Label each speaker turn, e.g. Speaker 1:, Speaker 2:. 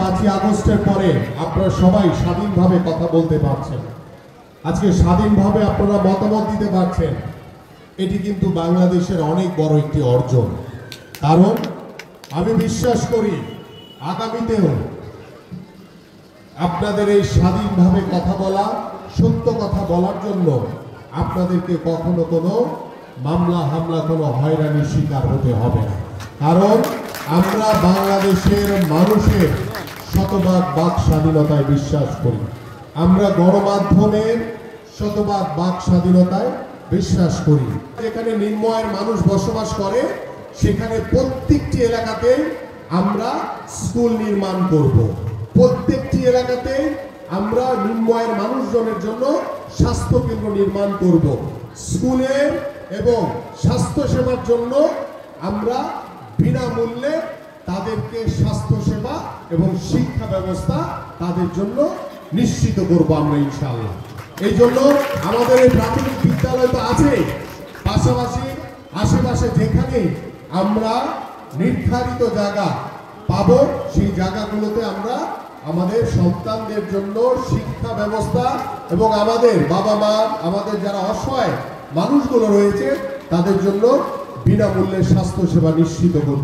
Speaker 1: 5ই আগস্টের পরে আপনারা সবাই স্বাধীনভাবে কথা বলতে পারছেন, আজকে স্বাধীনভাবে আপনারা মতামত দিতে পারছেন, এটি কিন্তু বাংলাদেশের অনেক বড় একটি অর্জন। কারণ আমি বিশ্বাস করি আগামীতেও আপনাদের এই স্বাধীনভাবে কথা বলা, সত্য কথা বলার জন্য আপনাদেরকে কখনো কোনো মামলা হামলা, কোনো হয়রানির শিকার হতে হবে না। কারণ আমরা বাংলাদেশের মানুষের শতভাগ বাক স্বাধীনতায় বিশ্বাস করি, আমরা গণমাধ্যমের শতভাগ বাক স্বাধীনতায় বিশ্বাস করি। যেখানে নির্ময়ের মানুষ বসবাস করে সেখানে প্রত্যেকটি এলাকাতে আমরা স্কুল নির্মাণ করব, প্রত্যেকটি এলাকাতে আমরা নির্ময়ের মানুষজনের জন্য স্বাস্থ্য কেন্দ্র নির্মাণ করব, স্কুলের এবং স্বাস্থ্য সেবার জন্য আমরা বিনামূল্যে তাদেরকে স্বাস্থ্য সেবা এবং শিক্ষা ব্যবস্থা তাদের জন্য নিশ্চিত করব আমরা ইনশাআল্লাহ। এই জন্য আমাদের এই প্রাথমিক বিদ্যালয় তো আছে, পাশাপাশি আশেপাশে যেখানে আমরা নির্ধারিত জায়গা পাবো সেই জায়গাগুলোতে আমরা আমাদের সন্তানদের জন্য শিক্ষা ব্যবস্থা এবং আমাদের বাবা মা, আমাদের যারা অসহায় মানুষগুলো রয়েছে তাদের জন্য বিনামূল্যে স্বাস্থ্য সেবা নিশ্চিত করব।